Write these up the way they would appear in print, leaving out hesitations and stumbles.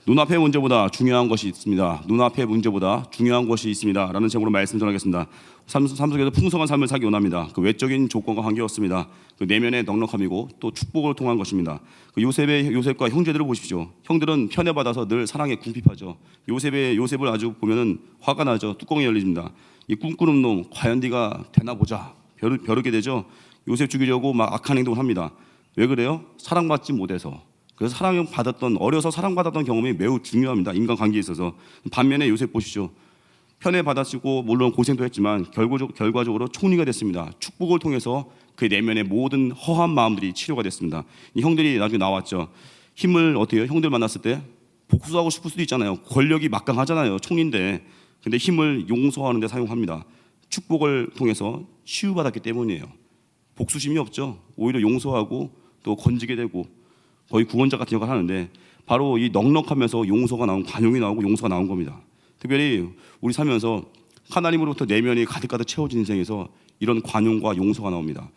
눈앞의 문제보다 중요한 것이 있습니다. 눈앞의 문제보다 중요한 것이 있습니다. 라는 제목으로 말씀 전하겠습니다. 삶 속에서 풍성한 삶을 살기 원합니다. 그 외적인 조건과 관계없습니다. 그 내면의 넉넉함이고 또 축복을 통한 것입니다. 그 요셉과 형제들을 보십시오. 형들은 편애받아서 늘 사랑에 궁핍하죠. 요셉을 아주 보면은 화가 나죠. 뚜껑이 열립니다. 이 꿈꾸는 놈 과연 네가 되나 보자. 벼르게 되죠. 요셉 죽이려고 막 악한 행동을 합니다. 왜 그래요? 사랑받지 못해서. 그래서 어려서 사랑받았던 경험이 매우 중요합니다. 인간관계에 있어서. 반면에 요셉 보시죠. 편애받았고 물론 고생도 했지만 결과적으로 총리가 됐습니다. 축복을 통해서 그 내면의 모든 허한 마음들이 치료가 됐습니다. 이 형들이 나중에 나왔죠. 힘을 어떻게 해요? 형들 만났을 때 복수하고 싶을 수도 있잖아요. 권력이 막강하잖아요. 총리인데. 근데 힘을 용서하는 데 사용합니다. 축복을 통해서 치유받았기 때문이에요. 복수심이 없죠. 오히려 용서하고 또 건지게 되고 거의 구원자 같은 역할을 하는데 바로 이 넉넉하면서 용서가 나온 관용이 나오고 용서가 나온 겁니다. 특별히 우리 살면서 하나님으로부터 내면이 가득가득 채워진 인생에서 이런 관용과 용서가 나옵니다.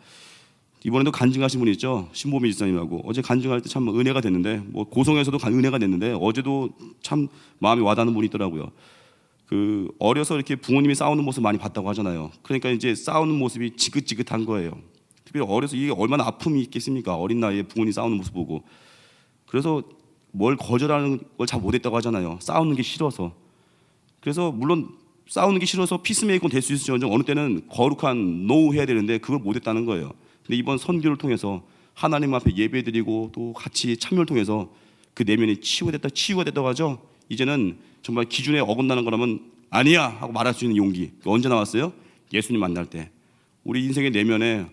이번에도 간증하신 분이 있죠. 신보미 지사님하고 어제 간증할 때 참 은혜가 됐는데 뭐 고성에서도 은혜가 됐는데 어제도 참 마음이 와닿는 분이 있더라고요. 그 어려서 이렇게 부모님이 싸우는 모습 많이 봤다고 하잖아요. 그러니까 이제 싸우는 모습이 지긋지긋한 거예요. 특별히 어려서 이게 얼마나 아픔이 있겠습니까? 어린 나이에 부모님 싸우는 모습 보고. 그래서 뭘 거절하는 걸 잘 못했다고 하잖아요. 싸우는 게 싫어서. 그래서 물론 싸우는 게 싫어서 피스메이커는 될 수 있을지언정 어느 때는 거룩한 노우 해야 되는데 그걸 못했다는 거예요. 근데 이번 선교를 통해서 하나님 앞에 예배드리고 또 같이 참여를 통해서 그 내면이 치유가 됐다고 하죠. 이제는 정말 기준에 어긋나는 거라면 아니야 하고 말할 수 있는 용기. 언제 나왔어요? 예수님 만날 때. 우리 인생의 내면에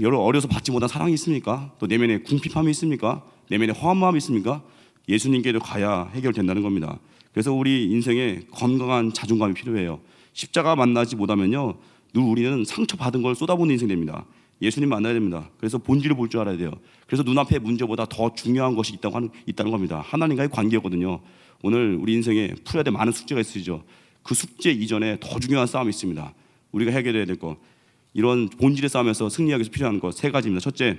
어려서 받지 못한 사랑이 있습니까? 또 내면에 궁핍함이 있습니까? 내면에 허한 마음이 있습니까? 예수님께로 가야 해결된다는 겁니다. 그래서 우리 인생에 건강한 자존감이 필요해요. 십자가 만나지 못하면요, 늘 우리는 상처받은 걸 쏟아부는 인생이 됩니다. 예수님 만나야 됩니다. 그래서 본질을 볼 줄 알아야 돼요. 그래서 눈앞의 문제보다 더 중요한 것이 있다는 겁니다. 하나님과의 관계거든요. 오늘 우리 인생에 풀어야 될 많은 숙제가 있으시죠. 그 숙제 이전에 더 중요한 싸움이 있습니다. 우리가 해결해야 될 것, 이런 본질의 싸움에서 승리하기 위해서 필요한 것 세 가지입니다. 첫째,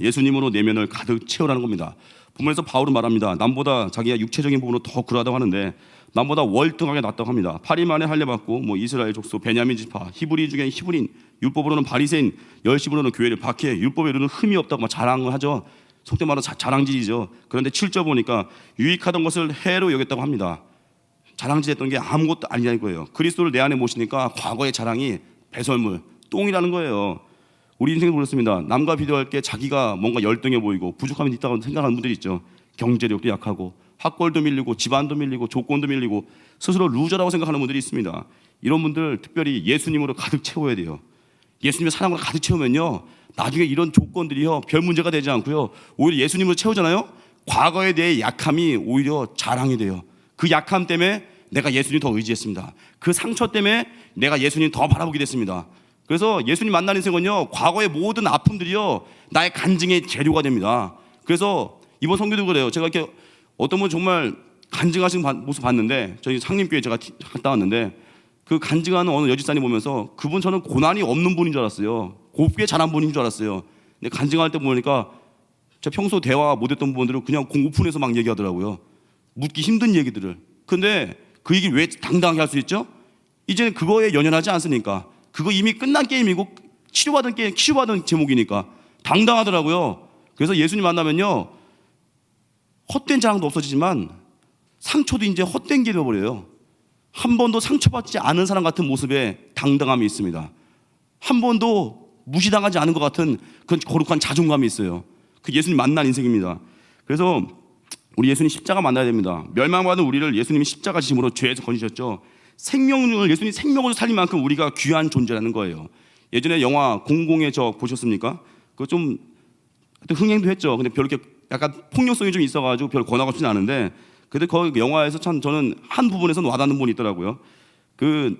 예수님으로 내면을 가득 채우라는 겁니다. 본문에서 바울은 말합니다. 남보다 자기가 육체적인 부분으로 더 그러하다고 하는데 남보다 월등하게 낫다고 합니다. 8일 만에 할례받고 이스라엘 족속 베냐민 지파 히브리 중에 히브리인, 율법으로는 바리새인, 열심으로는 교회를 박해, 율법에 이르는 흠이 없다고 막 자랑을 하죠. 속된 말로 자랑질이죠. 그런데 7절 보니까 유익하던 것을 해로 여겼다고 합니다. 자랑질했던 게 아무것도 아니라는 거예요. 그리스도를 내 안에 모시니까 과거의 자랑이 배설물, 똥이라는 거예요. 우리 인생도 그렇습니다. 남과 비교할 게 자기가 뭔가 열등해 보이고 부족함이 있다고 생각하는 분들이 있죠. 경제력도 약하고 학벌도 밀리고 집안도 밀리고 조건도 밀리고 스스로 루저라고 생각하는 분들이 있습니다. 이런 분들 특별히 예수님으로 가득 채워야 돼요. 예수님의 사랑으로 가득 채우면요, 나중에 이런 조건들이요 별 문제가 되지 않고요, 오히려 예수님으로 채우잖아요. 과거에 대해 약함이 오히려 자랑이 돼요. 그 약함 때문에 내가 예수님 더 의지했습니다. 그 상처 때문에 내가 예수님 더 바라보게 됐습니다. 그래서 예수님 만나는 인생은요, 과거의 모든 아픔들이요 나의 간증의 재료가 됩니다. 그래서 이번 선교도 그래요. 제가 이렇게 어떤 분 정말 간증하시는 모습 봤는데, 저희 상림교회 제가 갔다 왔는데 그 간증하는 어느 여집사님 보면서 그분 저는 고난이 없는 분인 줄 알았어요. 곱게 자란 분인 줄 알았어요. 근데 간증할 때 보니까 제가 평소 대화 못했던 부분들을 그냥 오픈해서 막 얘기하더라고요. 묻기 힘든 얘기들을. 근데 그 얘기를 왜 당당하게 할 수 있죠? 이제는 그거에 연연하지 않습니까? 그거 이미 끝난 게임이고 치유받은 제목이니까 당당하더라고요. 그래서 예수님 만나면요, 헛된 자랑도 없어지지만 상처도 이제 헛된 게 되어버려요. 한 번도 상처받지 않은 사람 같은 모습에 당당함이 있습니다. 한 번도 무시당하지 않은 것 같은 그런 거룩한 자존감이 있어요. 그 예수님 만난 인생입니다. 그래서 우리 예수님 십자가 만나야 됩니다. 멸망받은 우리를 예수님이 십자가 지심으로 죄에서 건지셨죠. 예수님 생명으로 살린 만큼 우리가 귀한 존재라는 거예요. 예전에 영화 공공의 적 보셨습니까? 그거 좀 흥행도 했죠. 근데 별로 이렇게 약간 폭력성이 좀 있어가지고 별 권하고 싶지는 않은데, 근데 그 영화에서 참 저는 한 부분에서는 와닿는 부분이 있더라고요. 그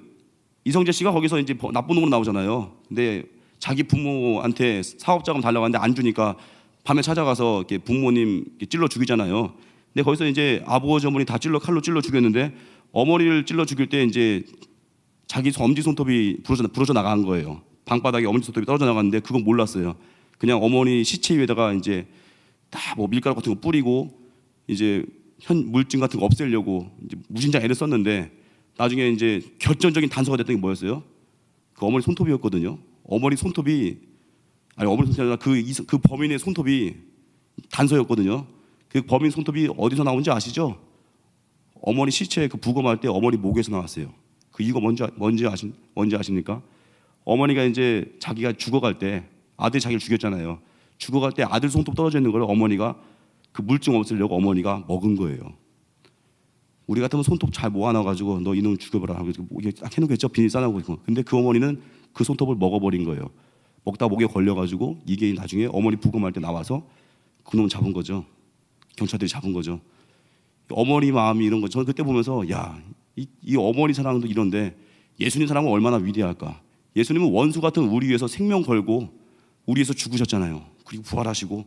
이성재 씨가 거기서 이제 나쁜 놈으로 나오잖아요. 근데 자기 부모한테 사업자금 달라고 하는데 안 주니까 밤에 찾아가서 이렇게 부모님 이렇게 찔러 죽이잖아요. 근데 거기서 이제 아버지 어머니 다 칼로 찔러 죽였는데 어머니를 찔러 죽일 때 이제 자기 엄지손톱이 부러져 나간 거예요. 방바닥에 엄지손톱이 떨어져 나갔는데 그건 몰랐어요. 그냥 어머니 시체 위에다가 이제 다 밀가루 같은 거 뿌리고 이제 현 물증 같은 거 없애려고 이제 무진장 애를 썼는데 나중에 이제 결정적인 단서가 됐던 게 뭐였어요? 그 어머니 손톱이었거든요. 어머니 손톱이 아니라 그 범인의 손톱이 단서였거든요. 그 범인 손톱이 어디서 나온지 아시죠? 어머니 시체 그 부검할 때 어머니 목에서 나왔어요. 그 이유가 뭔지 아십니까? 어머니가 이제 자기가 죽어갈 때 아들이 자기를 죽였잖아요. 죽어갈 때 아들 손톱 떨어져 있는 걸 어머니가 그 물증 없애려고 어머니가 먹은 거예요. 우리 같으면 손톱 잘 모아놔가지고 너 이놈 죽여봐라 하고 이게 딱 해놓겠죠. 비닐 싸놓고. 근데 그 어머니는 그 손톱을 먹어버린 거예요. 먹다 목에 걸려가지고 이게 나중에 어머니 부검할 때 나와서 그놈 잡은 거죠. 경찰들이 잡은 거죠. 어머니 마음이 이런 거 저는 그때 보면서 이 어머니 사랑도 이런데 예수님 사랑은 얼마나 위대할까. 예수님은 원수 같은 우리 위해서 생명 걸고 우리 위해서 죽으셨잖아요. 그리고 부활하시고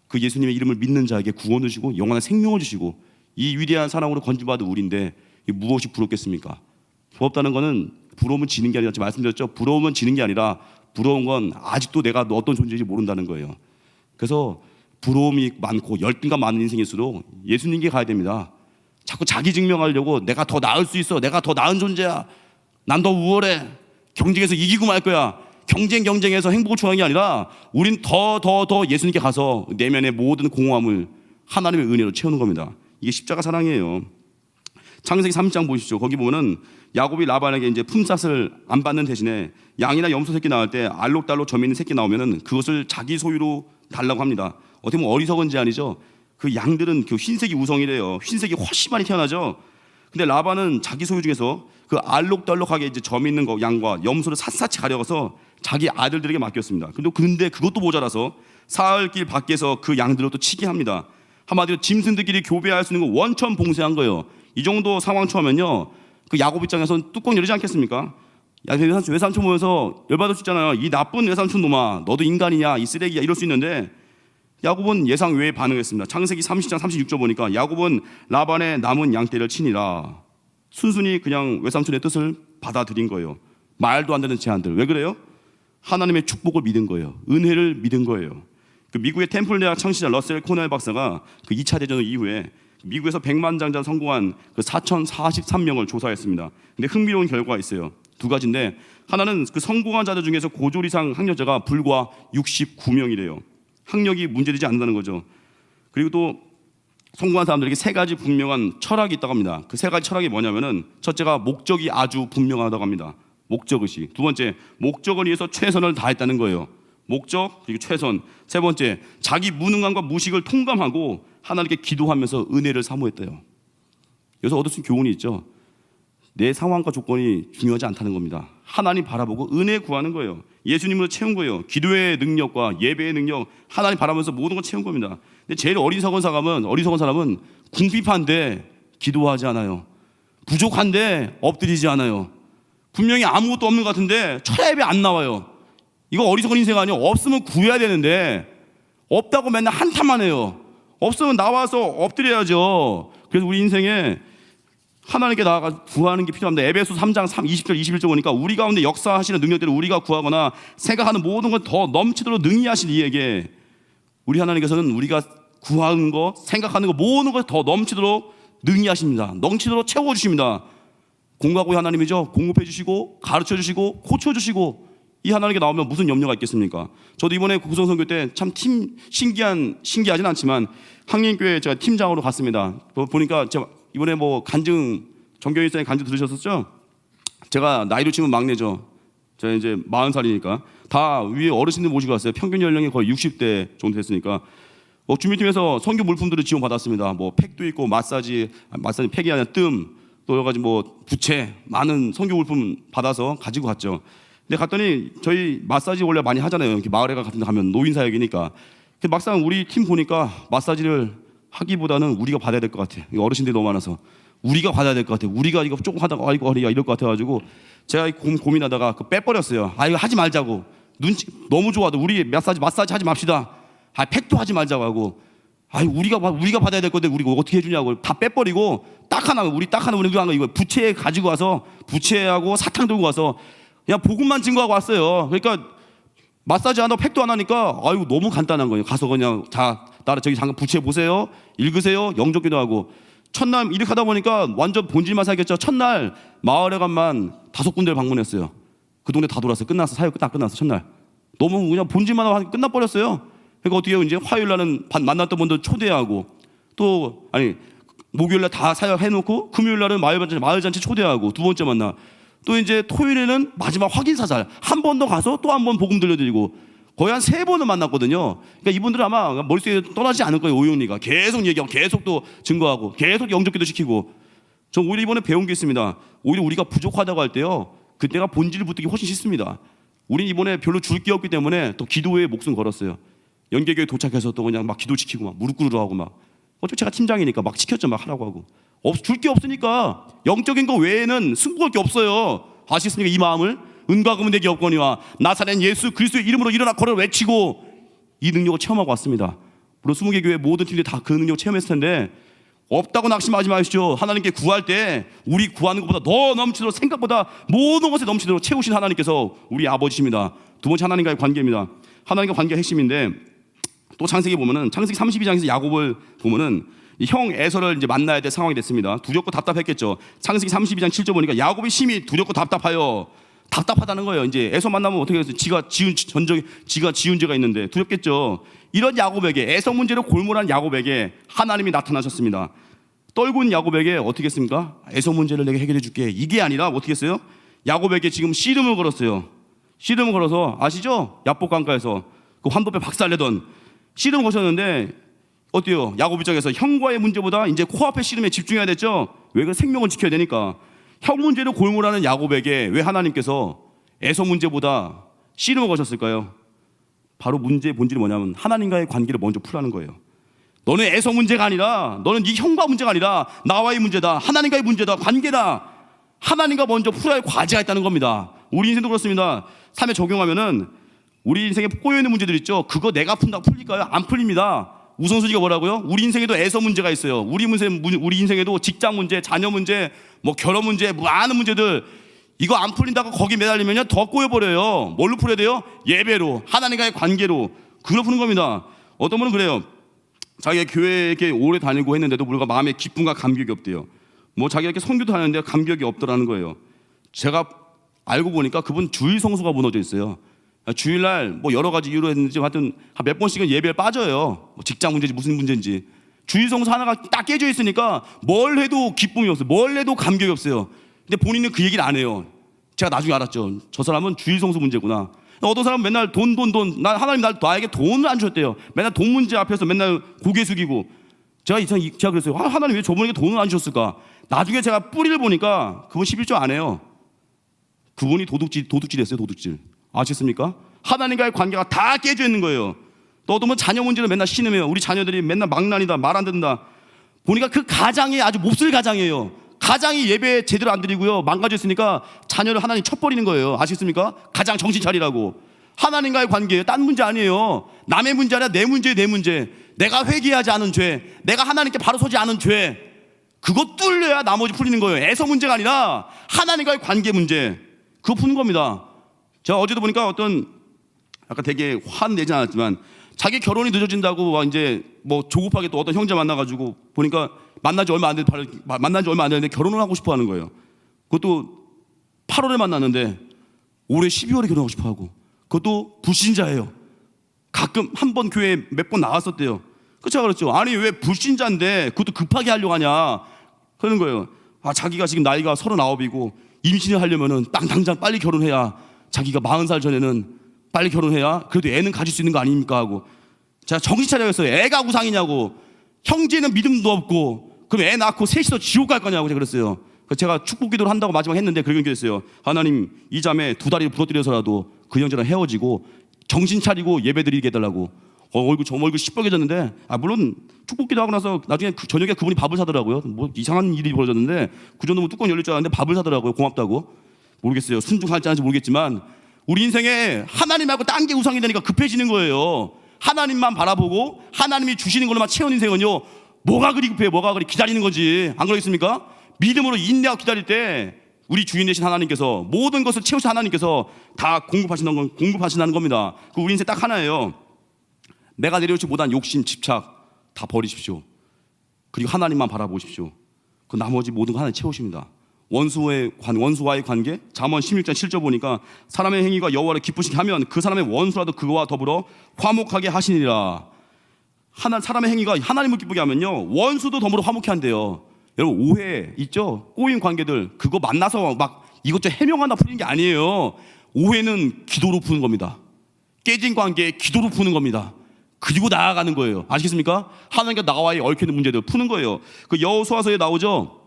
그 예수님의 이름을 믿는 자에게 구원을 주시고 영원한 생명을 주시고 이 위대한 사랑으로 건진받은 우리인데 무엇이 부럽겠습니까? 부럽다는 거는 부러움은 지는 게 아니라 말씀드렸죠. 부러움은 지는 게 아니라 부러운 건 아직도 내가 어떤 존재인지 모른다는 거예요. 그래서 부러움이 많고 열등감 많은 인생일수록 예수님께 가야 됩니다. 자꾸 자기 증명하려고 내가 더 나을 수 있어. 내가 더 나은 존재야. 난 더 우월해. 경쟁에서 이기고 말 거야. 경쟁해서 행복을 추구하는 게 아니라 우린 더 예수님께 가서 내면의 모든 공허함을 하나님의 은혜로 채우는 겁니다. 이게 십자가 사랑이에요. 창세기 30장 보시죠. 거기 보면은 야곱이 라반에게 이제 품삯을 안 받는 대신에 양이나 염소 새끼 낳을 때 알록달록 점 있는 새끼 나오면은 그것을 자기 소유로 달라고 합니다. 어떻게 보면 어리석은 제안이죠. 그 양들은 그 흰색이 우성이래요. 흰색이 훨씬 많이 태어나죠. 근데 라반은 자기 소유 중에서 그 알록달록하게 이제 점 있는 거 양과 염소를 샅샅이 가려서 자기 아들들에게 맡겼습니다. 근데 그것도 모자라서 사흘길 밖에서 그 양들을 또 치게 합니다. 한마디로 짐승들끼리 교배할 수 있는 거 원천 봉쇄한 거예요. 이 정도 상황 처하면요, 그 야곱 입장에서는 뚜껑 열리지 않겠습니까? 외삼촌 보면서 열받을 수 있잖아요. 이 나쁜 외삼촌 놈아, 너도 인간이냐, 이 쓰레기야, 이럴 수 있는데 야곱은 예상 외에 반응했습니다. 창세기 30장 36절 보니까 야곱은 라반의 남은 양떼를 치니라. 순순히 그냥 외삼촌의 뜻을 받아들인 거예요. 말도 안 되는 제안들. 왜 그래요? 하나님의 축복을 믿은 거예요. 은혜를 믿은 거예요. 그 미국의 템플 대학 창시자 러셀 코넬 박사가 그 2차 대전 이후에 미국에서 100만 장자 성공한 그 4,043명을 조사했습니다. 근데 흥미로운 결과가 있어요. 두 가지인데, 하나는 그 성공한 자들 중에서 고졸 이상 학력자가 불과 69명이래요. 학력이 문제되지 않는다는 거죠. 그리고 또 성공한 사람들에게 세 가지 분명한 철학이 있다고 합니다. 그 세 가지 철학이 뭐냐면은, 첫째가 목적이 아주 분명하다고 합니다. 목적의식. 두 번째, 목적을 위해서 최선을 다했다는 거예요. 목적 그리고 최선. 세 번째, 자기 무능함과 무식을 통감하고 하나님께 기도하면서 은혜를 사모했대요. 여기서 얻을 수 있는 교훈이 있죠. 내 상황과 조건이 중요하지 않다는 겁니다. 하나님 바라보고 은혜 구하는 거예요. 예수님으로 채운 거예요. 기도의 능력과 예배의 능력, 하나님 바라보면서 모든 걸 채운 겁니다. 근데 제일 어리석은 사람은 궁핍한데 기도하지 않아요. 부족한데 엎드리지 않아요. 분명히 아무것도 없는 것 같은데 철야 예배 안 나와요. 이거 어리석은 인생 아니에요. 없으면 구해야 되는데 없다고 맨날 한탄만 해요. 없으면 나와서 엎드려야죠. 그래서 우리 인생에 하나님께 나아가 구하는 게 필요합니다. 에베소 3장 20절 21절 보니까 우리 가운데 역사하시는 능력들을 우리가 구하거나 생각하는 모든 걸 더 넘치도록 능히 하신 이에게, 우리 하나님께서는 우리가 구하는 거, 생각하는 거 모든 걸 더 넘치도록 능히 하십니다. 넘치도록 채워주십니다. 공과고의 하나님이죠. 공급해 주시고 가르쳐 주시고 고쳐 주시고, 이 하나님께 나오면 무슨 염려가 있겠습니까? 저도 이번에 국성 선교 때 참 신기하진 않지만 한림교회 제가 팀장으로 갔습니다. 보니까 제가 이번에 뭐 간증 정경일사님 간증 들으셨었죠? 제가 나이로 치면 막내죠. 제가 이제 40살이니까 다 위에 어르신들 모시고 왔어요. 평균 연령이 거의 60대 정도 됐으니까 주민팀에서 선교 물품들을 지원 받았습니다. 뭐 팩도 있고 마사지 팩이 아니라 뜸, 또 여러 가지 뭐 부채, 많은 선교 물품 받아서 가지고 갔죠. 근데 갔더니 저희 마사지 원래 많이 하잖아요. 이렇게 마을회관 같은 데 가면 노인 사역이니까. 근데 막상 우리 팀 보니까 마사지를 하기보다는 우리가 받아야 될 것 같아. 어르신들이 너무 많아서 우리가 받아야 될 것 같아. 우리가 이거 조금 하다가 아이고 허리야 이럴 것 같아가지고 제가 고민하다가 빼버렸어요. 이거 하지 말자고. 눈치 너무 좋아도 우리 마사지 하지 맙시다. 팩도 하지 말자고 하고. 우리가 받아야 될 건데 우리가 어떻게 해주냐고 다 빼버리고 딱 하나 우리가 한 거 이거 부채 가지고 와서 부채하고 사탕 들고 와서 그냥 복음만 증거하고 왔어요. 그러니까 마사지 하나 팩도 안 하니까 너무 간단한 거예요. 가서 그냥 다 나라 저기 잠깐 부채 보세요. 읽으세요. 영접기도 하고. 첫날 이렇게 하다 보니까 완전 본질만 살겠죠. 첫날 마을회관만 5군데를 방문했어요. 그 동네 다 돌았어요. 끝났어. 사역 딱 끝났어. 첫날. 너무 그냥 본질만 하고 끝나버렸어요. 그러니까 어떻게 해요? 이제 화요일 날은 만났던 분들 초대하고 또 아니 목요일 날 다 사역해놓고 금요일 날은 마을잔치 초대하고 두 번째 만나. 또 이제 토요일에는 마지막 확인 사살 한 번 더 가서 또 한 번 복음 들려드리고 거의 한 3번을 만났거든요. 그러니까 이분들은 아마 머릿속에 떠나지 않을 거예요. 오용리가 계속 얘기하고 계속 또 증거하고 계속 영접기도 시키고. 전 오히려 이번에 배운 게 있습니다. 오히려 우리가 부족하다고 할 때요, 그때가 본질을 붙들기 훨씬 쉽습니다. 우린 이번에 별로 줄 게 없기 때문에 또 기도에 목숨 걸었어요. 연계교회 도착해서 또 그냥 막 기도시키고 막 무릎 꿇으러 하고 막. 어차피 제가 팀장이니까 막 시켰죠. 막 하라고 하고. 줄 게 없으니까 영적인 거 외에는 승부할 게 없어요. 아시겠습니까? 이 마음을. 은과 금은 내게 없거니와 나사렛 예수 그리스도의 이름으로 일어나 걸어 외치고 이 능력을 체험하고 왔습니다. 물론 20개 교회 모든 팀들이 다 그 능력을 체험했을 텐데 없다고 낙심하지 마십시오. 하나님께 구할 때 우리 구하는 것보다 더 넘치도록 생각보다 모든 것에 넘치도록 채우신 하나님께서 우리 아버지십니다. 두 번째 하나님과의 관계입니다. 하나님과 관계가 핵심인데 또 창세기 보면은 창세기 32장에서 야곱을 보면은 형 에서를 이제 만나야 될 상황이 됐습니다. 두렵고 답답했겠죠. 창세기 32장 7절 보니까 야곱이 심히 두렵고 답답하여 답답하다는 거예요. 이제 에서 만나면 어떻게 해서 지가 지은 죄가 있는데 두렵겠죠. 이런 야곱에게 에서 문제로 골몰한 야곱에게 하나님이 나타나셨습니다. 떨고 있는 야곱에게 어떻게 했습니까? 에서 문제를 내가 해결해 줄게. 이게 아니라 어떻게 했어요? 야곱에게 지금 씨름을 걸었어요. 씨름을 걸어서 아시죠? 야복강가에서 그 환도뼈 박살내던 씨름을 거셨는데 어때요? 야곱 입장에서 형과의 문제보다 이제 코앞의 씨름에 집중해야 됐죠. 왜 그래? 생명을 지켜야 되니까. 형 문제로 골몰하는 야곱에게 왜 하나님께서 에서 문제보다 씨름을 거셨을까요? 바로 문제의 본질이 뭐냐면 하나님과의 관계를 먼저 풀라는 거예요. 너는 에서 문제가 아니라 너는 네 형과 문제가 아니라 나와의 문제다. 하나님과의 문제다. 관계다. 하나님과 먼저 풀어야 할 과제가 있다는 겁니다. 우리 인생도 그렇습니다. 삶에 적용하면은 우리 인생에 꼬여있는 문제들 있죠. 그거 내가 푼다고 풀릴까요? 안 풀립니다. 우선순위가 뭐라고요? 우리 인생에도 에서 문제가 있어요. 우리 인생에도 직장 문제, 자녀 문제, 뭐 결혼 문제, 많은 문제들 이거 안 풀린다고 거기 매달리면 더 꼬여버려요. 뭘로 풀어야 돼요? 예배로, 하나님과의 관계로. 그걸 푸는 겁니다. 어떤 분은 그래요. 자기가 교회에 오래 다니고 했는데도 불구하고 마음에 기쁨과 감격이 없대요. 뭐 자기가 이렇게 선교도 하는데 감격이 없더라는 거예요. 제가 알고 보니까 그분 주일 성수가 무너져 있어요. 주일날 뭐 여러 가지 이유로 했는지 하여튼 몇 번씩은 예배에 빠져요. 뭐 직장 문제인지 무슨 문제인지. 주일 성수 하나가 딱 깨져 있으니까 뭘 해도 기쁨이 없어요. 뭘 해도 감격이 없어요. 근데 본인은 그 얘기를 안 해요. 제가 나중에 알았죠. 저 사람은 주일 성수 문제구나. 어떤 사람은 맨날 돈. 하나님 나에게 돈을 안 주셨대요. 맨날 돈 문제 앞에서 맨날 고개 숙이고. 제가 그랬어요. 하나님 왜 저분에게 돈을 안 주셨을까? 나중에 제가 뿌리를 보니까 그분 11조 안 해요. 그분이 도둑질 했어요. 도둑질. 아시겠습니까? 하나님과의 관계가 다 깨져 있는 거예요. 또 어떤 분 자녀 문제로 맨날 신음해요. 우리 자녀들이 맨날 망난이다, 말 안 듣는다. 보니까 그 가장이 아주 몹쓸 가장이에요. 가장이 예배 제대로 안 드리고요, 망가져 있으니까 자녀를 하나님 쳐버리는 거예요. 아시겠습니까? 가장 정신 차리라고. 하나님과의 관계예요. 딴 문제 아니에요. 남의 문제 아니라 내 문제, 내 문제. 내가 회개하지 않은 죄, 내가 하나님께 바로 서지 않은 죄, 그거 뚫려야 나머지 풀리는 거예요. 애서 문제가 아니라 하나님과의 관계 문제. 그거 푸는 겁니다. 제가 어제도 보니까 어떤 약간 되게 화내지 않았지만 자기 결혼이 늦어진다고 이제 뭐 조급하게 또 어떤 형제 만나가지고 보니까 만난 지 얼마 안 됐는데 결혼을 하고 싶어 하는 거예요. 그것도 8월에 만났는데 올해 12월에 결혼하고 싶어 하고, 그것도 불신자예요. 가끔 한 번 교회에 몇 번 나왔었대요. 그쵸, 그렇죠. 아니 왜 불신자인데 그것도 급하게 하려고 하냐 그러는 거예요. 자기가 지금 나이가 39이고 임신을 하려면은 당장 빨리 결혼해야, 자기가 40살 전에는 빨리 결혼해야 그래도 애는 가질 수 있는 거 아닙니까 하고. 제가 정신 차려했어요. 애가 우상이냐고. 형제는 믿음도 없고 그럼 애 낳고 셋이서 지옥 갈 거냐고 제가 그랬어요. 제가 축복 기도를 한다고 마지막 했는데 그렇게 기도했어요. 하나님, 이 자매 두 다리를 부러뜨려서라도 그 형제랑 헤어지고 정신 차리고 예배 드리게 해달라고. 얼굴 시뻘개졌는데, 물론 축복 기도하고 나서 나중에 저녁에 그분이 밥을 사더라고요. 뭐 이상한 일이 벌어졌는데 그 정도면 뚜껑 열릴 줄 알았는데 밥을 사더라고요. 고맙다고. 모르겠어요. 순종할지 안 할지 모르겠지만 우리 인생에 하나님 말고 딴 게 우상이 되니까 급해지는 거예요. 하나님만 바라보고 하나님이 주시는 걸로만 채운 인생은요, 뭐가 그리 급해요. 뭐가 그리 기다리는 거지. 안 그러겠습니까? 믿음으로 인내하고 기다릴 때 우리 주인 되신 하나님께서 모든 것을 채우신 하나님께서 다 공급하신다는 겁니다. 그 우리 인생 딱 하나예요. 내가 내려오지 못한 욕심, 집착, 다 버리십시오. 그리고 하나님만 바라보십시오. 그 나머지 모든 거 하나님 채우십니다. 원수와의 관계, 잠언 16장 7절 보니까 사람의 행위가 여호와를 기쁘시게 하면 그 사람의 원수라도 그와 더불어 화목하게 하시니라. 사람의 행위가 하나님을 기쁘게 하면요, 원수도 더불어 화목해 한대요. 여러분, 오해 있죠? 꼬인 관계들, 그거 만나서 막 이것저것 해명하나 푸는 게 아니에요. 오해는 기도로 푸는 겁니다. 깨진 관계 기도로 푸는 겁니다. 그리고 나아가는 거예요. 아시겠습니까? 하나님과 나와의 얽혀있는 문제들 푸는 거예요. 그 여호수아서에 나오죠.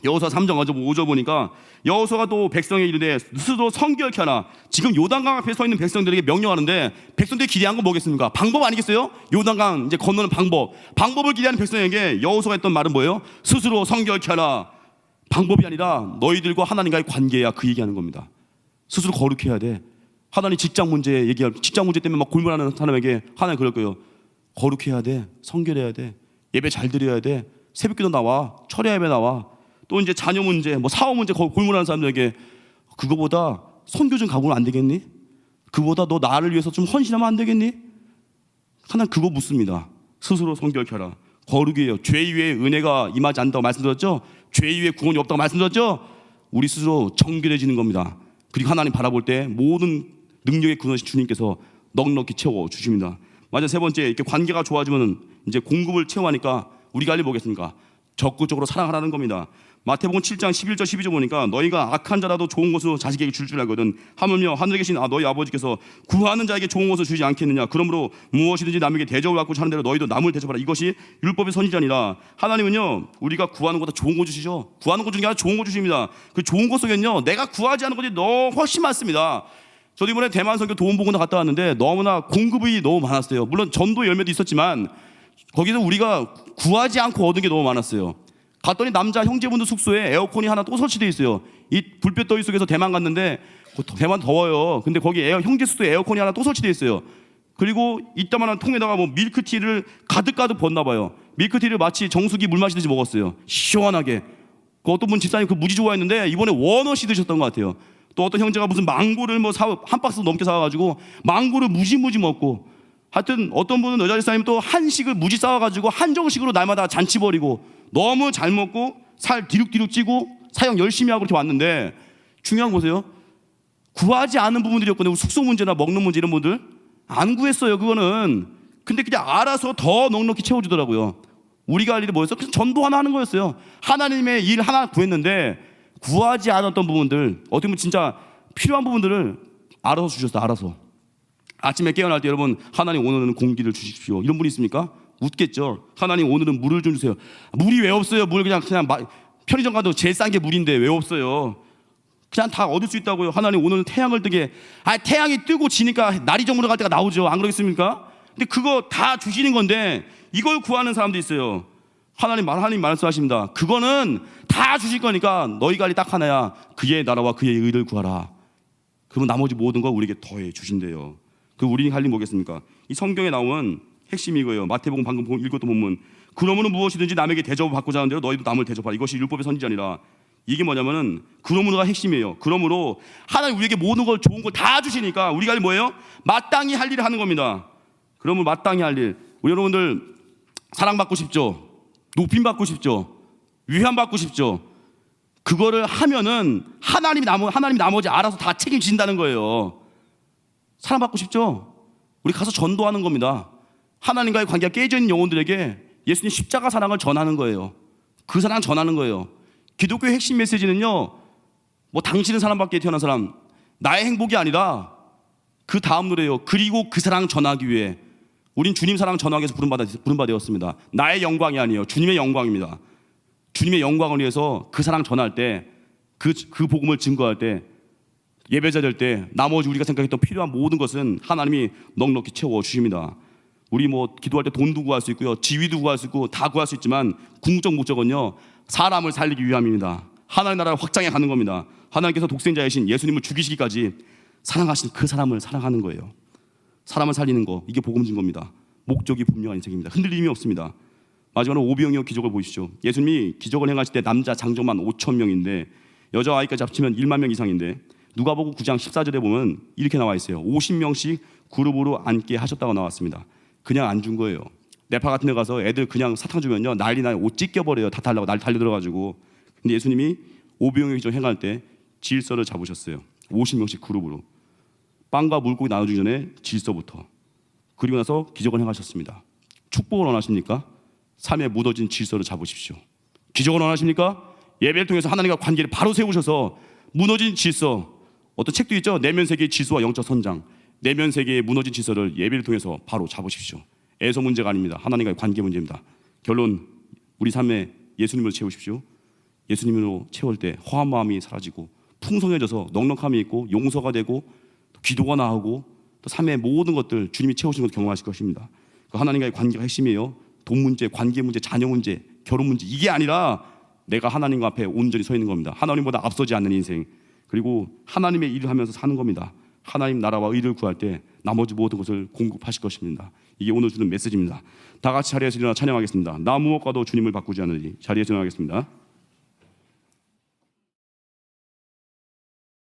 여호수아 3장 5절 보니까 여호수아가 또 백성에 이르되 스스로 성결케 하라. 지금 요단강 앞에 서 있는 백성들에게 명령하는데 백성들이 기대한 건 뭐겠습니까? 방법 아니겠어요? 요단강 이제 건너는 방법을 기대하는 백성에게 여호수아가 했던 말은 뭐예요? 스스로 성결케 하라. 방법이 아니라 너희들과 하나님과의 관계야. 그 얘기하는 겁니다. 스스로 거룩해야 돼. 하나님 직장 문제 때문에 막 골몰하는 사람에게 하나님 그럴 거예요. 거룩해야 돼. 성결해야 돼. 예배 잘 드려야 돼. 새벽기도 나와. 철야 예배 나와. 또 이제 자녀 문제, 뭐 사업 문제 골몰하는 사람들에게 그거보다 선교 좀 가고는 안 되겠니? 그보다 너 나를 위해서 좀 헌신하면 안 되겠니? 하나님 그거 묻습니다. 스스로 성결케 하라. 거룩이에요. 죄 위에 은혜가 임하지 않는다고 말씀드렸죠? 죄 위에 구원이 없다고 말씀드렸죠? 우리 스스로 정결해지는 겁니다. 그리고 하나님 바라볼 때 모든 능력의 근원이신 주님께서 넉넉히 채워 주십니다. 맞아. 세 번째, 이렇게 관계가 좋아지면 이제 공급을 채워하니까 우리가 할 일 뭐겠습니까? 적극적으로 사랑하라는 겁니다. 마태복음 7장 11절 12절 보니까 너희가 악한 자라도 좋은 것으로 자식에게 줄 알거든 하물며 하늘에 계신 너희 아버지께서 구하는 자에게 좋은 것을 주지 않겠느냐. 그러므로 무엇이든지 남에게 대접을 받고 하는 대로 너희도 남을 대접하라. 이것이 율법의 선지자니라. 하나님은요, 우리가 구하는 것보다 좋은 거 주시죠. 구하는 거 주는 게 아니라 좋은 거 주십니다. 그 좋은 것 속에는요, 내가 구하지 않은 것이 너무 훨씬 많습니다. 저도 이번에 대만 선교 도움보건도 갔다 왔는데 너무나 공급이 너무 많았어요. 물론 전도 열매도 있었지만 거기서 우리가 구하지 않고 얻은 게 너무 많았어요. 갔더니 남자 형제분들 숙소에 에어컨이 하나 또 설치되어 있어요. 이 불볕 더위 속에서 대만 갔는데 대만 더워요. 근데 거기 형제 숙소에 에어컨이 하나 또 설치되어 있어요. 그리고 이따만한 통에다가 뭐 밀크티를 가득 붓나 봐요. 밀크티를 마치 정수기 물 마시듯이 먹었어요. 시원하게. 그 어떤 분 집사님 그 무지 좋아했는데 이번에 원어시 드셨던 것 같아요. 또 어떤 형제가 무슨 망고를 뭐 한 박스 넘게 사와가지고 망고를 무지 먹고, 하여튼 어떤 분은 여자 집사님 또 한식을 무지 싸와가지고 한정식으로 날마다 잔치 벌이고 너무 잘 먹고 살 디룩디룩 찌고 사역 열심히 하고 이렇게 왔는데, 중요한 거 보세요. 구하지 않은 부분들이었거든요. 숙소 문제나 먹는 문제 이런 분들 안 구했어요. 그거는. 근데 그냥 알아서 더 넉넉히 채워주더라고요. 우리가 할 일이 뭐였어? 그냥 전도 하나 하는 거였어요. 하나님의 일 하나 구했는데 구하지 않았던 부분들, 어떻게 보면 진짜 필요한 부분들을 알아서 주셨어요. 알아서. 아침에 깨어날 때 여러분, 하나님 오늘은 공기를 주십시오. 이런 분이 있습니까? 웃겠죠. 하나님 오늘은 물을 좀 주세요. 물이 왜 없어요? 물 그냥 편의점 가도 제일 싼 게 물인데 왜 없어요? 그냥 다 얻을 수 있다고요. 하나님 오늘은 태양을 뜨게. 태양이 뜨고 지니까 날이 저물어 갈 때가 나오죠. 안 그러겠습니까? 근데 그거 다 주시는 건데 이걸 구하는 사람도 있어요. 하나님 말씀하십니다. 그거는 다 주실 거니까 너희가 할 일 딱 하나야. 그의 나라와 그의 의를 구하라. 그러면 나머지 모든 걸 우리에게 더해 주신대요. 그 우리 할 일 뭐겠습니까? 이 성경에 나온 핵심이 이거예요. 마태복음 방금 읽었던 본문. 그러므로 무엇이든지 남에게 대접을 받고자 하는 대로 너희도 남을 대접하라. 이것이 율법의 선지자니라. 이게 뭐냐면은 그러므로가 핵심이에요. 그러므로 하나님 우리에게 모든 걸 좋은 걸 다 주시니까 우리가 할 일 뭐예요? 마땅히 할 일을 하는 겁니다. 그러면 마땅히 할 일. 우리 여러분들 사랑받고 싶죠? 높임받고 싶죠? 위함받고 싶죠? 그거를 하면은 하나님이 나머지 알아서 다 책임진다는 거예요. 사랑받고 싶죠? 우리 가서 전도하는 겁니다. 하나님과의 관계가 깨져 있는 영혼들에게 예수님 십자가 사랑을 전하는 거예요. 그 사랑 전하는 거예요. 기독교의 핵심 메시지는요, 뭐 당신은 사람밖에 태어난 사람, 나의 행복이 아니라 그 다음 노래예요. 그리고 그 사랑 전하기 위해. 우린 주님 사랑 전하기 위해서 부름받았습니다. 나의 영광이 아니에요. 주님의 영광입니다. 주님의 영광을 위해서 그 사랑 전할 때, 그 복음을 증거할 때, 예배자 될 때 나머지 우리가 생각했던 필요한 모든 것은 하나님이 넉넉히 채워 주십니다. 우리 뭐 기도할 때 돈도 구할 수 있고요, 지위도 구할 수 있고 다 구할 수 있지만 궁극적 목적은요, 사람을 살리기 위함입니다. 하나님 나라를 확장해 가는 겁니다. 하나님께서 독생자이신 예수님을 죽이시기까지 사랑하신 그 사람을 사랑하는 거예요. 사람을 살리는 거, 이게 복음 증거입니다. 목적이 분명한 인생입니다. 흔들림이 없습니다. 마지막으로 오병이어 기적을 보시죠. 예수님이 기적을 행하실 때 남자 장정만 5,000명인데 여자 아이까지 합치면 1만 명 이상인데, 누가복음 9장 14절에 보면 이렇게 나와 있어요. 50명씩 그룹으로 앉게 하셨다고 나왔습니다. 그냥 앉은 거예요. 네파 같은 데 가서 애들 그냥 사탕 주면요 난리 나요. 옷 찢겨버려요. 다 달라고 날 달려들어가지고. 근데 예수님이 오병이어 기적 행할 때 질서를 잡으셨어요. 50명씩 그룹으로 빵과 물고기 나눠주기 전에 질서부터. 그리고 나서 기적을 행하셨습니다. 축복을 원하십니까? 삶에 묻어진 질서를 잡으십시오. 기적을 원하십니까? 예배를 통해서 하나님과 관계를 바로 세우셔서 무너진 질서. 어떤 책도 있죠. 내면 세계의 질서와 영적 선장. 내면 세계의 무너진 질서를 예배를 통해서 바로 잡으십시오. 애서 문제가 아닙니다. 하나님과의 관계 문제입니다. 결론, 우리 삶에 예수님으로 채우십시오. 예수님으로 채울 때 허한 마음이 사라지고 풍성해져서 넉넉함이 있고 용서가 되고 또 기도가 나오고 또 삶의 모든 것들 주님이 채우신 것을 경험하실 것입니다. 그 하나님과의 관계가 핵심이에요. 돈 문제, 관계 문제, 자녀 문제, 결혼 문제, 이게 아니라 내가 하나님 앞에 온전히 서 있는 겁니다. 하나님보다 앞서지 않는 인생, 그리고 하나님의 일을 하면서 사는 겁니다. 하나님 나라와 의를 구할 때 나머지 모든 것을 공급하실 것입니다. 이게 오늘 주는 메시지입니다. 다 같이 자리에서 일어나 찬양하겠습니다. 나 무엇과도 주님을 바꾸지 않으리. 자리에서 일어나겠습니다.